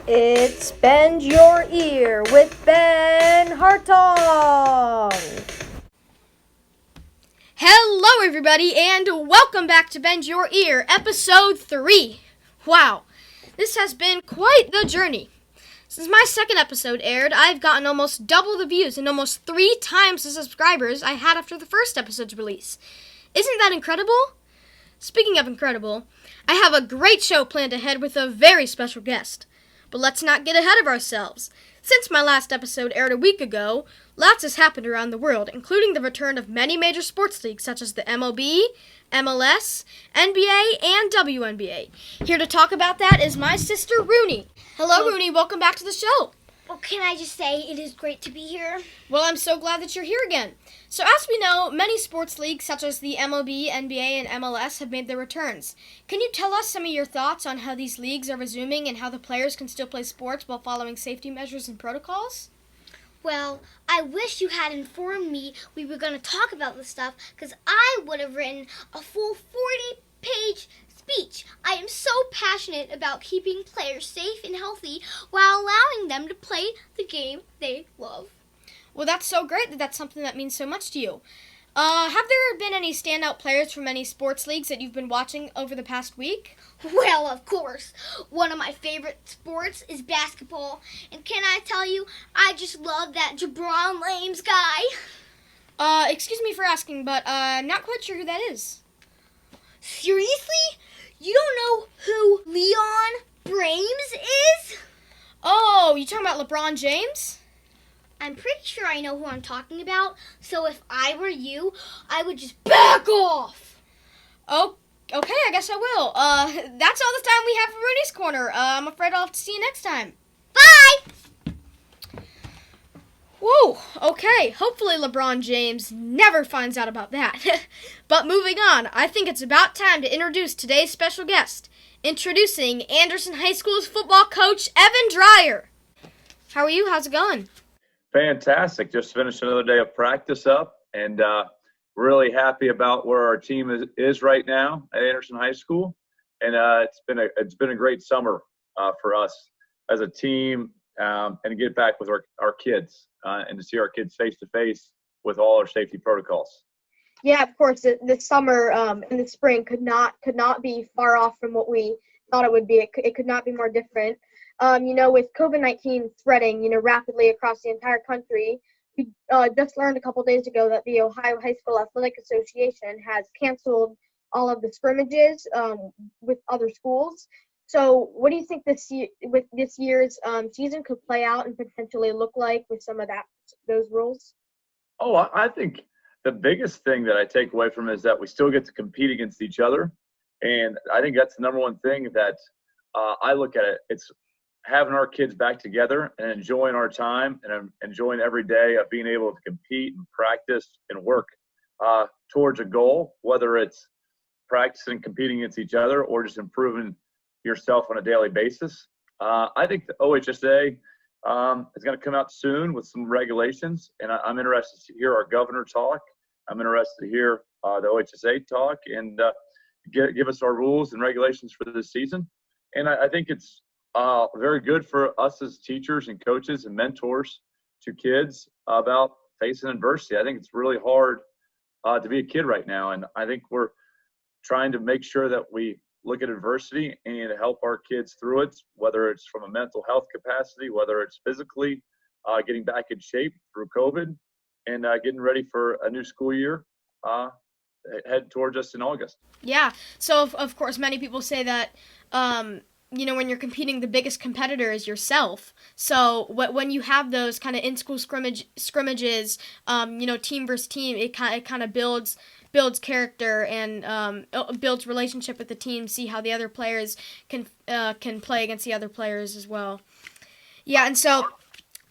It's Bend Your Ear with Ben Hartong. Hello, everybody, and welcome back to Bend Your Ear, Episode 3. Wow, this has been quite the journey. Since my second episode aired, I've gotten almost double the views and almost 3 times the subscribers I had after the first episode's release. Isn't that incredible? Speaking of incredible, I have a great show planned ahead with a very special guest. But let's not get ahead of ourselves. Since my last episode aired a week ago, lots has happened around the world, including the return of many major sports leagues such as the MLB, MLS, NBA, and WNBA. Here to talk about that is my sister Rooney. Hello, Rooney. Welcome back to the show. Well, can I just say it is great to be here? Well, I'm so glad that you're here again. So as we know, many sports leagues such as the MLB, NBA, and MLS have made their returns. Can you tell us some of your thoughts on how these leagues are resuming and how the players can still play sports while following safety measures and protocols? Well, I wish you had informed me we were going to talk about this stuff because I would have written a full 40-page speech. I am so passionate about keeping players safe and healthy while allowing them to play the game they love. Well, that's so great that that's something that means so much to you. Have there been any standout players from any sports leagues that you've been watching over the past week? Well, of course. One of my favorite sports is basketball. And can I tell you, I just love that LeBron James guy. Excuse me for asking, but I'm not quite sure who that is. Seriously? You don't know who Leon Brames is? Oh, you talking about LeBron James? I'm pretty sure I know who I'm talking about, so if I were you, I would just back off! Oh, okay, I guess I will. That's all the time we have for Rooney's Corner. I'm afraid I'll have to see you next time. Bye! Whoa, okay. Hopefully LeBron James never finds out about that. But moving on, I think it's about time to introduce today's special guest. Introducing Anderson High School's football coach, Evan Dreyer. How are you? How's it going? Fantastic. Just finished another day of practice up, and really happy about where our team is right now at Anderson High School. And it's been a great summer for us as a team, and to get back with our kids and to see our kids face to face with all our safety protocols. Yeah, of course. This summer and the spring could not be far off from what we thought it would be. It could not be more different. With COVID-19 spreading, rapidly across the entire country, we just learned a couple days ago that the Ohio High School Athletic Association has canceled all of the scrimmages with other schools. So what do you think this year's season could play out and potentially look like with some of those rules? Oh, I think the biggest thing that I take away from it is that we still get to compete against each other. And I think that's the number one thing that I look at it. It's having our kids back together and enjoying our time and enjoying every day of being able to compete and practice and work towards a goal, whether it's practicing and competing against each other or just improving yourself on a daily basis. I think the OHSA is going to come out soon with some regulations, and I'm interested to hear our governor talk. I'm interested to hear the OHSA talk and give us our rules and regulations for this season. And I think it's very good for us as teachers and coaches and mentors to kids about facing adversity. I think it's really hard to be a kid right now, and I think we're trying to make sure that we look at adversity and help our kids through it, whether it's from a mental health capacity, whether it's physically getting back in shape through COVID, and getting ready for a new school year head towards us in August. Yeah, so of course many people say that when you're competing, the biggest competitor is yourself. So when you have those kind of in-school scrimmages, team versus team, it kind of builds character and builds relationship with the team. See how the other players can play against the other players as well. Yeah, and so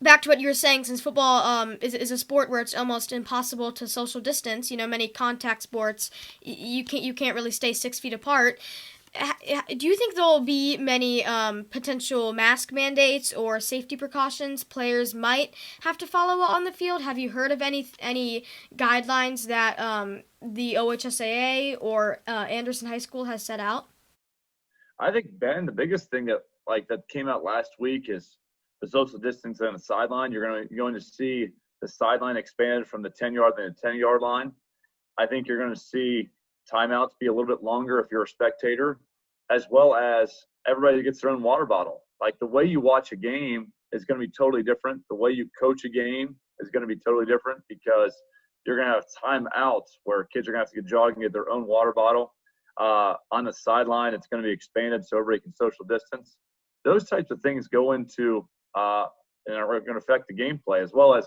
back to what you were saying, since football is a sport where it's almost impossible to social distance. Many contact sports, you can't really stay 6 feet apart. Do you think there will be many potential mask mandates or safety precautions players might have to follow on the field? Have you heard of any guidelines that the OHSAA or Anderson High School has set out? I think, Ben, the biggest thing that like that came out last week is the social distance on the sideline. You're going to see the sideline expanded from the 10-yard to the 10-yard line. I think you're going to see timeouts be a little bit longer if you're a spectator, as well as everybody gets their own water bottle. Like the way you watch a game is going to be totally different. The way you coach a game is going to be totally different because you're going to have timeouts where kids are going to have to get jogging and get their own water bottle. On the sideline, it's going to be expanded so everybody can social distance. Those types of things go into and are going to affect the gameplay, as well as,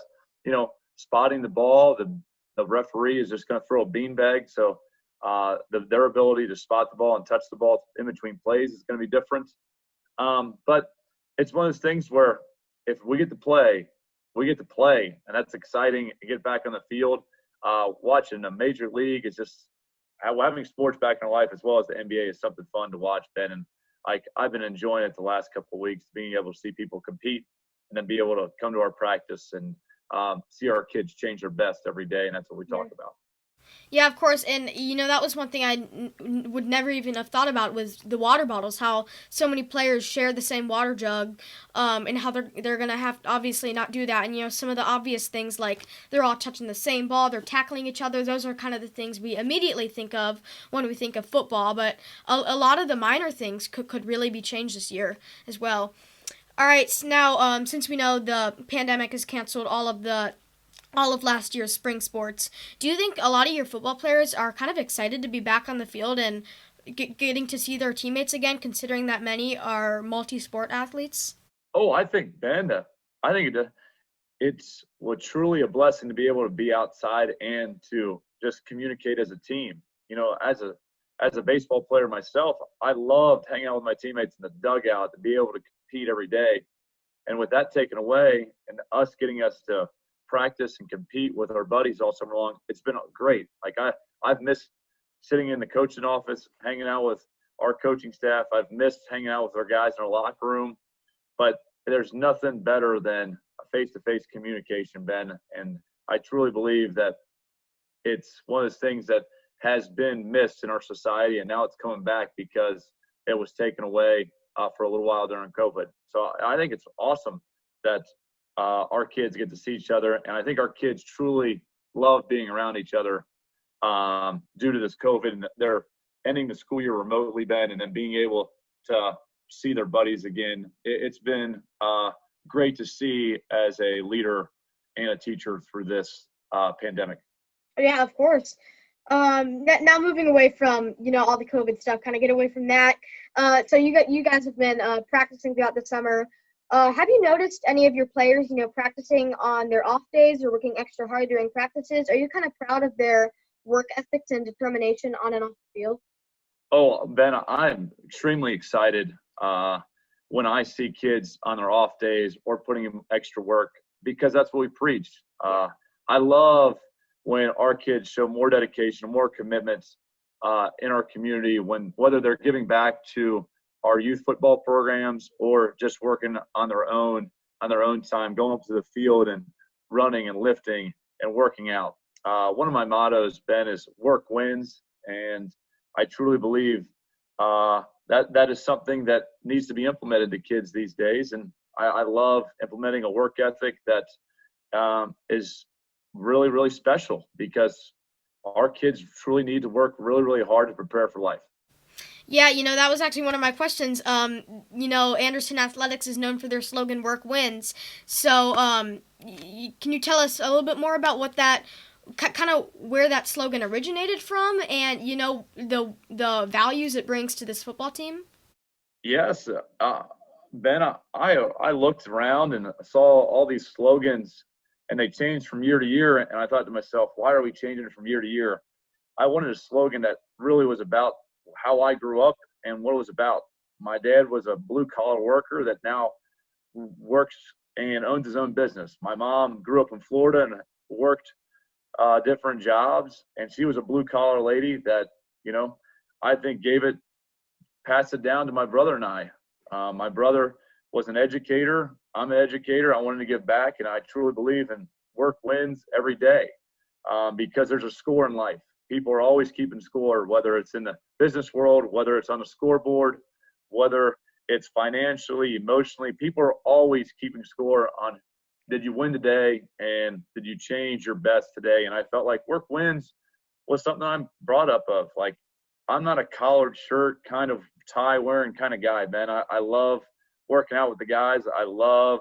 spotting the ball. The referee is just going to throw a beanbag. So their ability to spot the ball and touch the ball in between plays is going to be different. But it's one of those things where if we get to play, we get to play, and that's exciting. To get back on the field, watching a major league is just having sports back in our life, as well as the NBA, is something fun to watch, Ben. And I've been enjoying it the last couple of weeks, being able to see people compete and then be able to come to our practice and see our kids change their best every day, and that's what we talk about. Yeah, of course, and that was one thing I would never even have thought about was the water bottles. How so many players share the same water jug, and how they're gonna have to obviously not do that. And some of the obvious things like they're all touching the same ball, they're tackling each other. Those are kind of the things we immediately think of when we think of football. But a lot of the minor things could really be changed this year as well. All right, so now since we know the pandemic has canceled all of last year's spring sports, do you think a lot of your football players are kind of excited to be back on the field and getting to see their teammates again, considering that many are multi-sport athletes? Oh, I think, Ben, it's truly a blessing to be able to be outside and to just communicate as a team. As a baseball player myself, I loved hanging out with my teammates in the dugout to be able to compete every day. And with that taken away and us getting us to practice and compete with our buddies all summer long, it's been great. Like I've missed sitting in the coaching office, hanging out with our coaching staff. I've missed hanging out with our guys in our locker room. But there's nothing better than a face-to-face communication, Ben. And I truly believe that it's one of those things that has been missed in our society, and now it's coming back because it was taken away for a little while during COVID. So I think it's awesome that our kids get to see each other, and I think our kids truly love being around each other due to this COVID, and they're ending the school year remotely, Ben, and then being able to see their buddies again. It's been great to see as a leader and a teacher through this pandemic. Yeah, of course. Now moving away from all the COVID stuff, kind of get away from that. So you guys have been practicing throughout the summer. Have you noticed any of your players, practicing on their off days or working extra hard during practices? Are you kind of proud of their work ethics and determination on and off the field? Oh, Ben, I'm extremely excited when I see kids on their off days or putting in extra work, because that's what we preach. I love when our kids show more dedication, more commitments in our community, whether they're giving back to our youth football programs or just working on their own time, going up to the field and running and lifting and working out. One of my mottos, Ben, is work wins, and I truly believe that is something that needs to be implemented to kids these days. And I love implementing a work ethic that is really, really special, because our kids truly need to work really, really hard to prepare for life. Yeah, that was actually one of my questions. Anderson Athletics is known for their slogan, work wins. So can you tell us a little bit more about what that, kind of where that slogan originated from, and, the values it brings to this football team? Yes, Ben, I looked around and saw all these slogans, and they changed from year to year. And I thought to myself, why are we changing it from year to year? I wanted a slogan that really was about how I grew up and what it was about. My dad was a blue-collar worker that now works and owns his own business. My mom grew up in Florida and worked different jobs, and she was a blue-collar lady that, I think passed it down to my brother and I. My brother was an educator. I'm an educator. I wanted to give back, and I truly believe in work wins every day, because there's a score in life. People are always keeping score, whether it's in the business world, whether it's on the scoreboard, whether it's financially, emotionally. People are always keeping score on, did you win today and did you change your best today? And I felt like work wins was something I'm brought up of. Like, I'm not a collared shirt kind of tie wearing kind of guy, man. I love working out with the guys. I love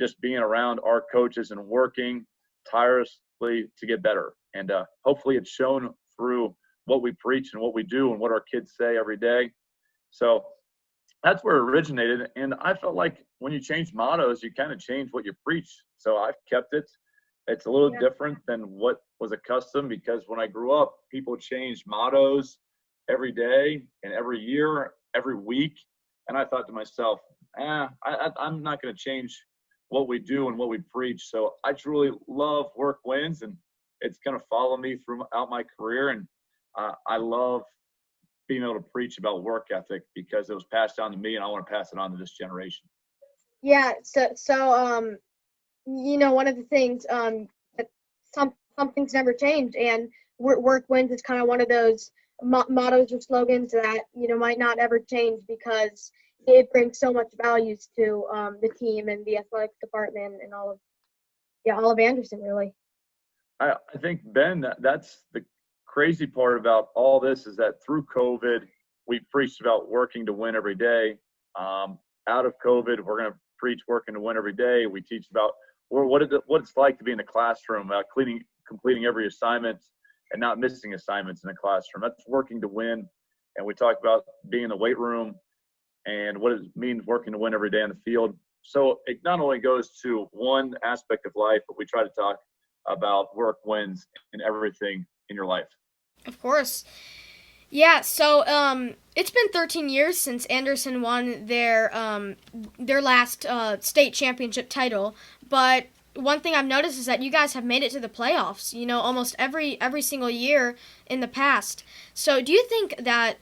just being around our coaches and working tirelessly to get better. And hopefully it's shown through what we preach and what we do and what our kids say every day. So that's where it originated. And I felt like when you change mottos, you kind of change what you preach. So I've kept it. It's a little different than what was accustomed, because when I grew up, people changed mottos every day and every year, every week. And I thought to myself, I'm not going to change what we do and what we preach. So I truly love work wins, and it's going to follow me throughout my career. And I love being able to preach about work ethic because it was passed down to me, and I want to pass it on to this generation. Yeah. So one of the things that some things never change, and work wins is kind of one of those mottos or slogans that might not ever change, because it brings so much values to the team and the athletics department and all of Anderson, really. I think, Ben, that's the crazy part about all this, is that through COVID, we preached about working to win every day. Out of COVID, we're going to preach working to win every day. We teach about what it's like to be in the classroom, completing every assignment and not missing assignments in the classroom. That's working to win. And we talk about being in the weight room and what it means working to win every day on the field. So it not only goes to one aspect of life, but we try to talk about work wins in everything in your life. Of course. Yeah, so it's been 13 years since Anderson won their last state championship title, but one thing I've noticed is that you guys have made it to the playoffs, almost every single year in the past. So do you think that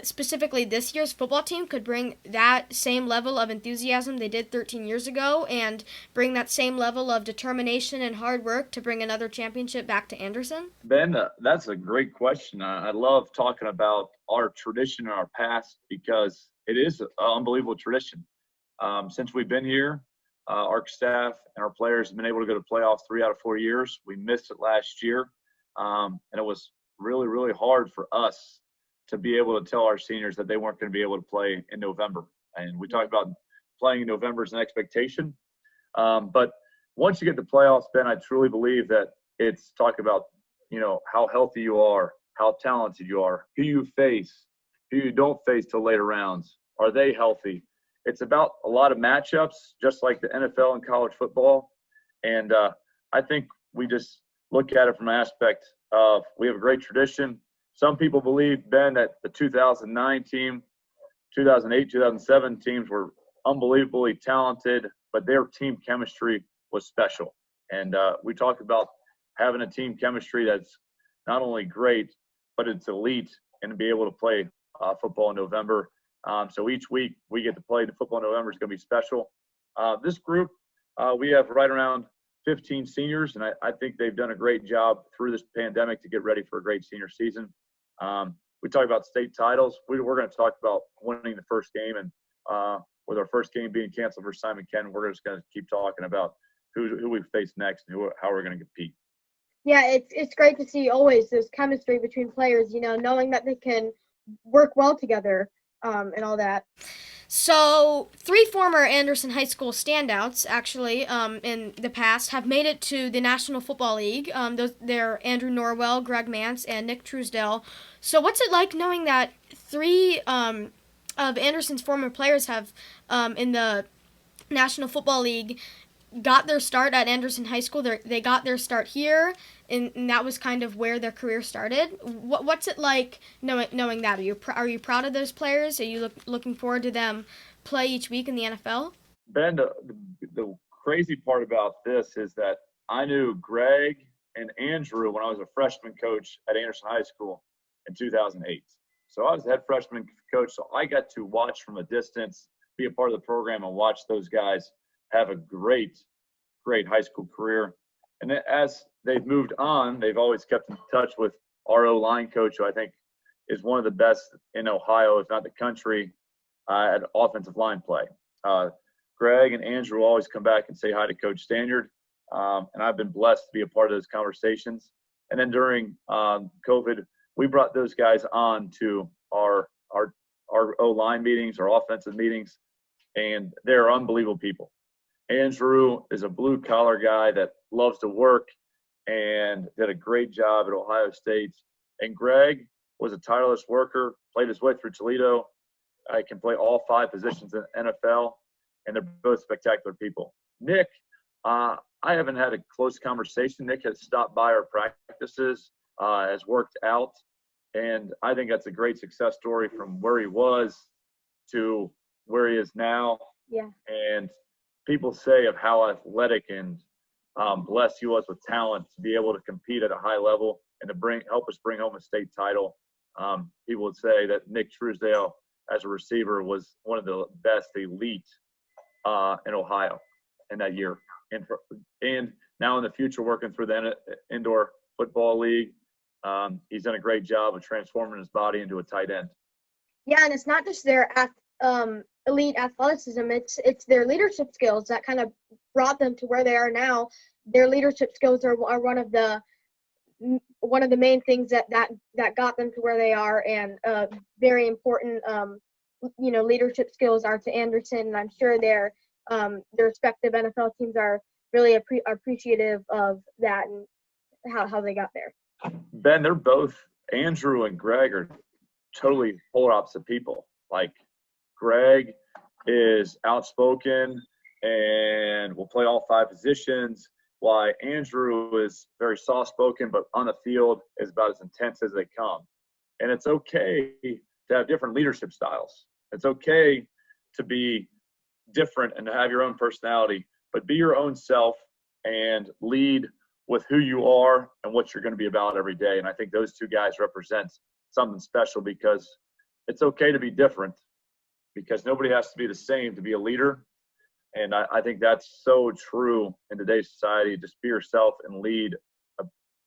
specifically this year's football team could bring that same level of enthusiasm they did 13 years ago and bring that same level of determination and hard work to bring another championship back to Anderson? Ben, that's a great question. I love talking about our tradition and our past, because it is an unbelievable tradition. Since we've been here, our staff and our players have been able to go to playoffs 3 out of 4 years. We missed it last year, and it was really, really hard for us to be able to tell our seniors that they weren't going to be able to play in November. And we talked about playing in November as an expectation. But once you get to playoffs, Ben, I truly believe that it's talk about, how healthy you are, how talented you are, who you face, who you don't face till later rounds. Are they healthy? It's about a lot of matchups, just like the NFL and college football. And I think we just look at it from an aspect of, we have a great tradition. Some people believe, Ben, that the 2009 team, 2008, 2007 teams were unbelievably talented, but their team chemistry was special. And we talk about having a team chemistry that's not only great, but it's elite, and to be able to play football in November. So each week we get to play the football in November is going to be special. This group, we have right around 15 seniors, and I think they've done a great job through this pandemic to get ready for a great senior season. We talk about state titles. We're going to talk about winning the first game, and with our first game being canceled for Simon Ken, we're just going to keep talking about who we face next and how we're going to compete. Yeah, it's great to see always this chemistry between players, knowing that they can work well together. And all that. So, 3 former Anderson High School standouts, actually, in the past, have made it to the National Football League. They're Andrew Norwell, Greg Mance, and Nick Truesdale. So, what's it like knowing that 3 of Anderson's former players have, in the National Football League, got their start at Anderson High School? They got their start here, and that was kind of where their career started. What's it like knowing that? Are you proud of those players? Are you looking forward to them play each week in the NFL? Ben, the crazy part about this is that I knew Greg and Andrew when I was a freshman coach at Anderson High School in 2008. So I was the head freshman coach, so I got to watch from a distance, be a part of the program, and watch those guys have a great high school career. And as they've moved on, they've always kept in touch with our O-line coach, who I think is one of the best in Ohio, if not the country. at offensive line play. Greg and Andrew always come back and say hi to Coach Stanyard, and I've been blessed to be a part of those conversations. And then during COVID, we brought those guys on to our O-line meetings, our offensive meetings, and they're unbelievable people. Andrew is a blue-collar guy that loves to work and did a great job at Ohio State. And Greg was a tireless worker, played his way through Toledo. I can play all 5 positions in the NFL, and they're both spectacular people. Nick, I haven't had a close conversation. Nick has stopped by our practices, has worked out, and I think that's a great success story from where he was to where he is now. Yeah. And people say of how athletic and blessed he was with talent to be able to compete at a high level and to help us bring home a state title. People would say that Nick Truesdale, as a receiver, was one of the best elite in Ohio in that year. And now in the future, working through the Indoor Football League, he's done a great job of transforming his body into a tight end. Yeah, and it's not just their elite athleticism, it's their leadership skills that kind of brought them to where they are now. Their leadership skills are one of the main things that got them to where they are, and very important leadership skills are to Anderson, and I'm sure their respective NFL teams are really appreciative of that and how they got there. Ben, they're both, Andrew and Greg are totally polar opposite people. Like, Greg is outspoken and will play all 5 positions, while Andrew is very soft-spoken, but on the field is about as intense as they come. And it's okay to have different leadership styles. It's okay to be different and to have your own personality, but be your own self and lead with who you are and what you're going to be about every day. And I think those 2 guys represent something special, because it's okay to be different, because nobody has to be the same to be a leader. And I think that's so true in today's society. Just be yourself and lead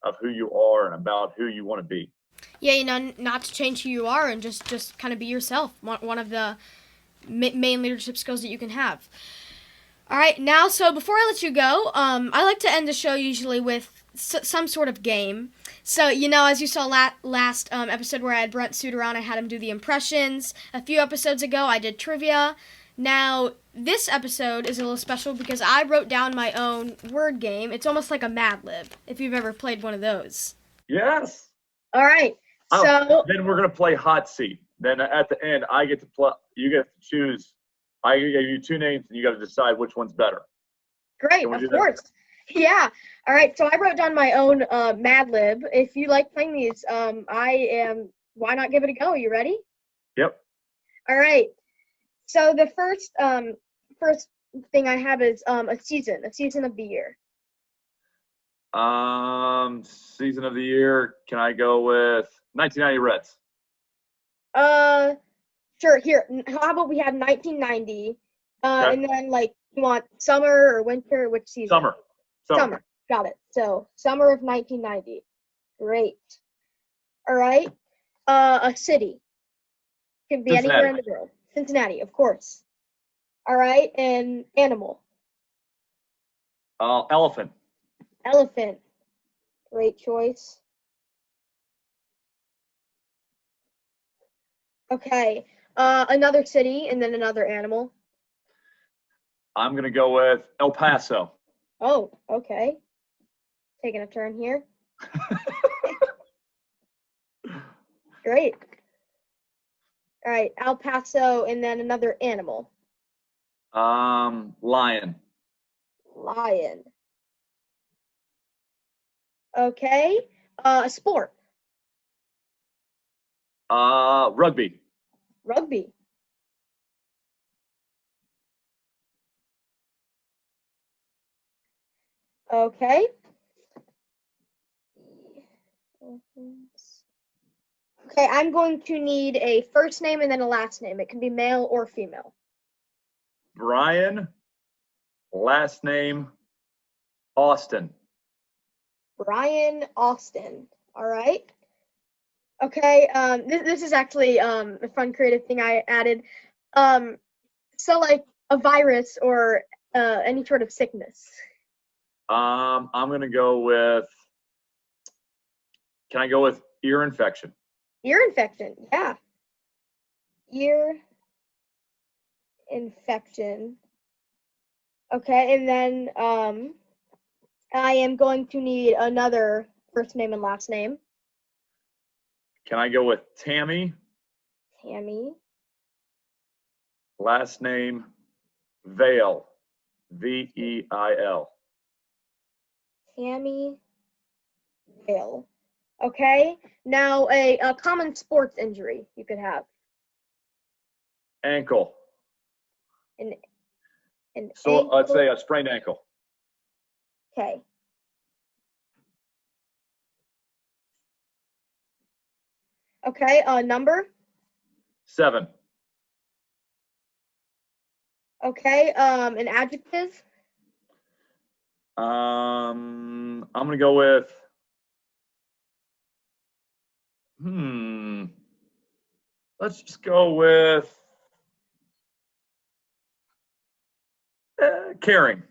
of who you are and about who you want to be. Yeah, not to change who you are and just kind of be yourself. One of the main leadership skills that you can have. All right, now, so before I let you go, I like to end the show usually with some sort of game. So, as you saw last episode where I had Brent Suter on, I had him do the impressions. A few episodes ago, I did trivia. Now, this episode is a little special because I wrote down my own word game. It's almost like a Mad Lib, if you've ever played one of those. Yes. All right. So then we're going to play hot seat. Then at the end, I get to play. You get to choose. I give you 2 names, and you got to decide which one's better. Great, of course. Yeah. All right. So I wrote down my own Mad Lib. If you like playing these, why not give it a go? You ready? Yep. All right. So the first thing I have is a season of the year. Season of the year. Can I go with 1990 Reds? Sure. Here, how about we have 1990, Okay. and then you want summer or winter? Which season? Summer. Got it. So summer of 1990. Great. All right. A city. Can be Cincinnati. anywhere in the world. Cincinnati, of course. All right. And animal. Elephant. Elephant. Great choice. Okay. Another city and then another animal. I'm going to go with El Paso. Oh, okay. Taking a turn here. Great. All right, El Paso and then another animal. Lion. Lion. Okay. A sport. Rugby. Rugby. Okay. Okay, I'm going to need a first name and then a last name. It can be male or female. Brian. Last name Austin. Brian Austin. All right. Okay. This is actually a fun creative thing I added. So like a virus or any sort of sickness. I'm going to go with, can I go with ear infection? Ear infection, yeah. Ear infection. Okay, and then I am going to need another first name and last name. Can I go with Tammy? Tammy. Last name Veil. Veil. Tammy Vale. Okay, now a common sports injury you could have. Ankle. An So ankle. let's say a sprained ankle. Okay. Okay, number. 7. Okay, an adjective. I'm going to go with, let's just go with caring.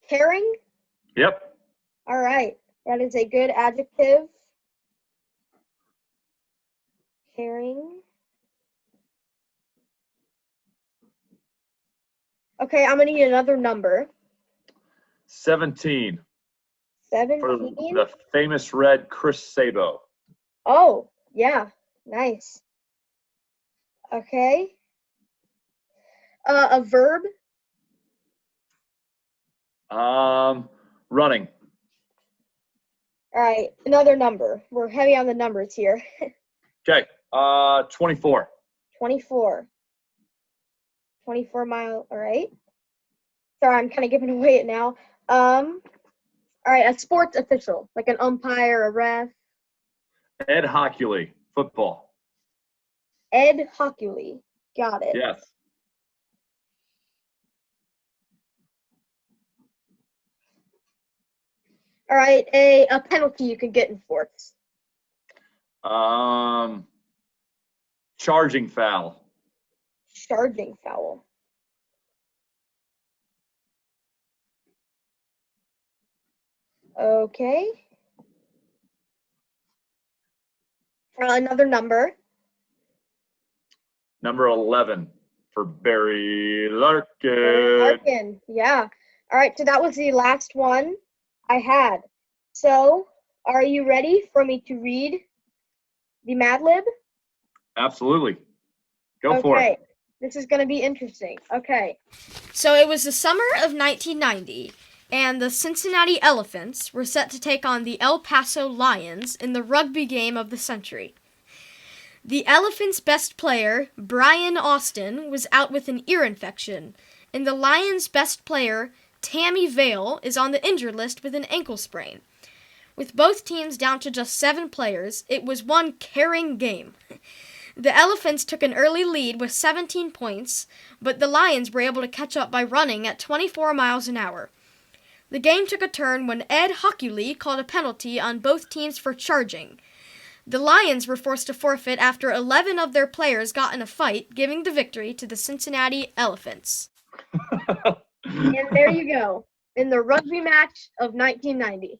Caring. Yep. All right, that is a good adjective. Caring. Okay, I'm gonna need another number. 17. 17. For the famous red Chris Sabo. Oh, yeah, nice. Okay. A verb. Running. All right, another number. We're heavy on the numbers here. Okay. 24. 24. 24 mile. All right. Sorry, I'm kind of giving away it now. All right, a sports official, like an umpire, a ref. Ed Hockley, football. Ed Hockley. Got it. Yes. All right, a penalty you could get in sports. Charging foul. Charging foul. Okay. Another number. Number 11 for Barry Larkin. Barry Larkin. Yeah. All right, so that was the last one I had. So, are you ready for me to read the Mad Lib? Absolutely. Go for it. Okay. This is going to be interesting. Okay. So it was the summer of 1990, and the Cincinnati Elephants were set to take on the El Paso Lions in the rugby game of the century. The Elephants' best player, Brian Austin, was out with an ear infection, and the Lions' best player, Tammy Vale, is on the injured list with an ankle sprain. With both teams down to just 7 players, it was one caring game. The Elephants took an early lead with 17 points, but the Lions were able to catch up by running at 24 miles an hour. The game took a turn when Ed Hockley called a penalty on both teams for charging. The Lions were forced to forfeit after 11 of their players got in a fight, giving the victory to the Cincinnati Elephants. And there you go, in the rugby match of 1990.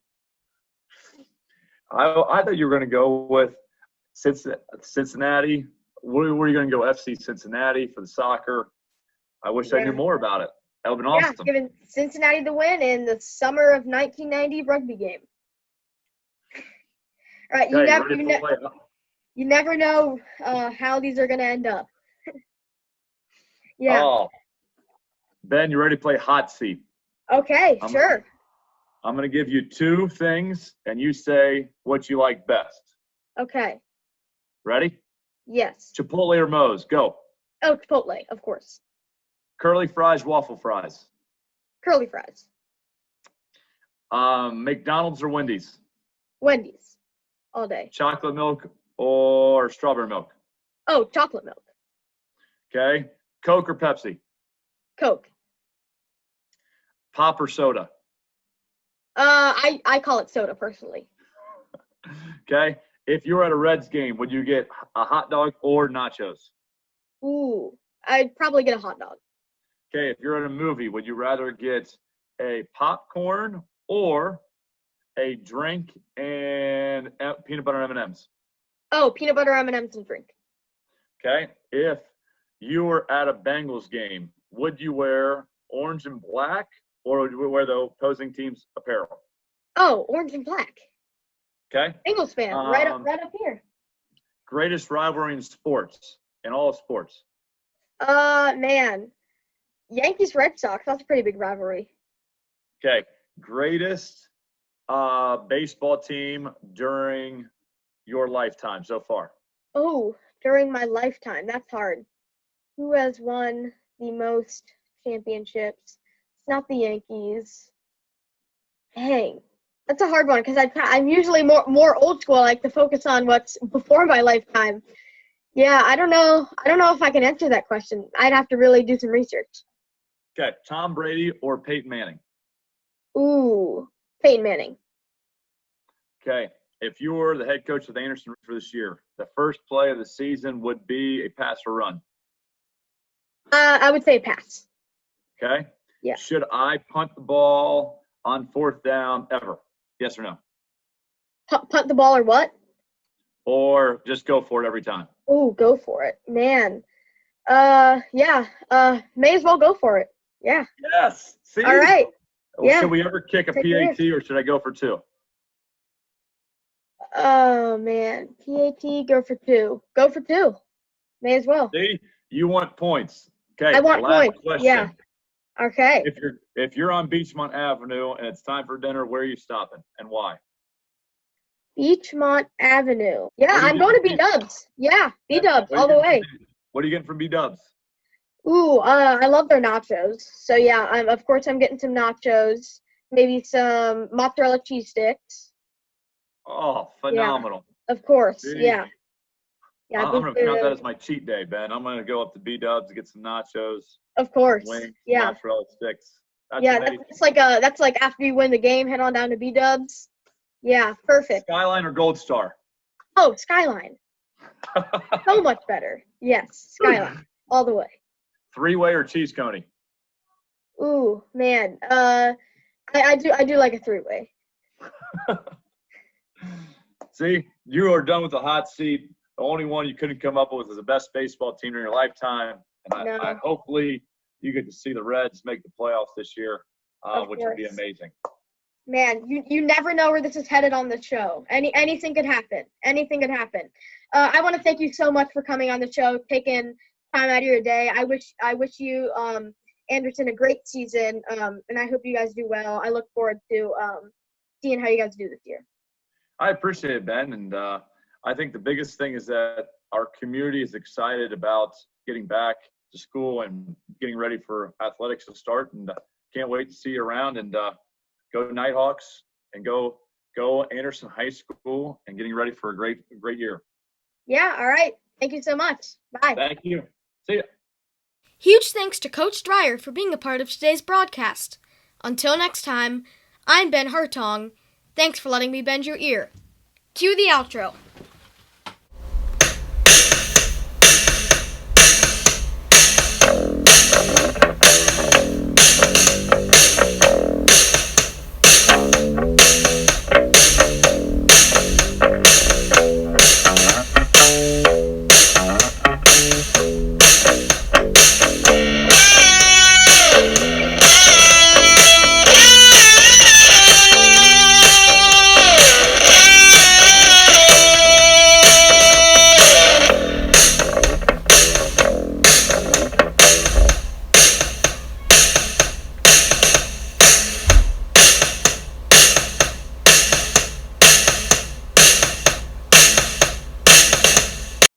I thought you were going to go with Cincinnati. Where were you going to go? FC Cincinnati for the soccer. I wish I knew more about it. That would have been awesome. Yeah, giving Cincinnati the win in the summer of 1990 rugby game. All right, you never know how these are going to end up. Yeah. Oh, Ben, you ready to play hot seat? Okay, sure. I'm going to give you 2 things, and you say what you like best. Okay. Ready? Yes. Chipotle or Moe's? Go. Oh, Chipotle, of course. Curly fries, waffle fries. Curly fries. McDonald's or Wendy's? Wendy's. All day. Chocolate milk or strawberry milk? Oh, chocolate milk. Okay. Coke or Pepsi? Coke. Pop or soda? I call it soda personally. Okay. If you were at a Reds game, would you get a hot dog or nachos? Ooh, I'd probably get a hot dog. Okay, if you're in a movie, would you rather get a popcorn or a drink and peanut butter M&Ms? Oh, peanut butter M&Ms and drink. Okay, if you were at a Bengals game, would you wear orange and black or would you wear the opposing team's apparel? Oh, orange and black. Okay. Bengals fan, right up here. Greatest rivalry in sports, in all of sports. Man, Yankees Red Sox. That's a pretty big rivalry. Okay, greatest baseball team during your lifetime so far. Oh, during my lifetime. That's hard. Who has won the most championships? It's not the Yankees. Dang. That's a hard one because I'm usually more old school. I like to focus on what's before my lifetime. Yeah, I don't know. I don't know if I can answer that question. I'd have to really do some research. Okay, Tom Brady or Peyton Manning? Ooh, Peyton Manning. Okay, if you were the head coach of the Anderson for this year, the first play of the season would be a pass or run. I would say pass. Okay? Yeah. Should I punt the ball on 4th down ever? Yes or no? Punt the ball or what? Or just go for it every time? Ooh, go for it. Man. Yeah. May as well go for it. Yeah. Yes. See? All right. Yeah. Should we ever kick a PAT or should I go for 2? Oh, man. PAT, go for 2. Go for 2. May as well. See? You want points. Okay. I want last points. Question. Yeah. Okay. If you're on Beachmont Avenue and it's time for dinner, where are you stopping and why? Beachmont Avenue. Yeah, I'm going to B-Dubs. Yeah, B-Dubs all the way. What are you getting from B-Dubs? Ooh, I love their nachos. So yeah, of course I'm getting some nachos, maybe some mozzarella cheese sticks. Oh, phenomenal. Yeah, of course. See? Yeah. Yeah. I'm going to count that as my cheat day, Ben. I'm going to go up to B-Dubs and get some nachos. Of course. Wings, yeah. mozzarella sticks. That's like after you win the game, head on down to B-Dubs. Yeah, perfect. Skyline or Gold Star? Oh, Skyline. So much better. Yes, Skyline. All the way. 3-way or cheese coney? Ooh, man. I do like a 3-way. See, you are done with the hot seat. The only one you couldn't come up with is the best baseball team in your lifetime. And I hopefully you get to see the Reds make the playoffs this year, which would be amazing. Man, you never know where this is headed on the show. Anything could happen. Anything could happen. I want to thank you so much for coming on the show, taking time out of your day. I wish you, Anderson, a great season, and I hope you guys do well. I look forward to seeing how you guys do this year. I appreciate it, Ben, and I think the biggest thing is that our community is excited about getting back to school and getting ready for athletics to start, and can't wait to see you around and go Nighthawks and go Anderson High School and getting ready for a great year. Yeah, all right. Thank you so much. Bye. Thank you. See ya. Huge thanks to Coach Dreyer for being a part of today's broadcast. Until next time, I'm Ben Hartong. Thanks for letting me bend your ear. Cue the outro.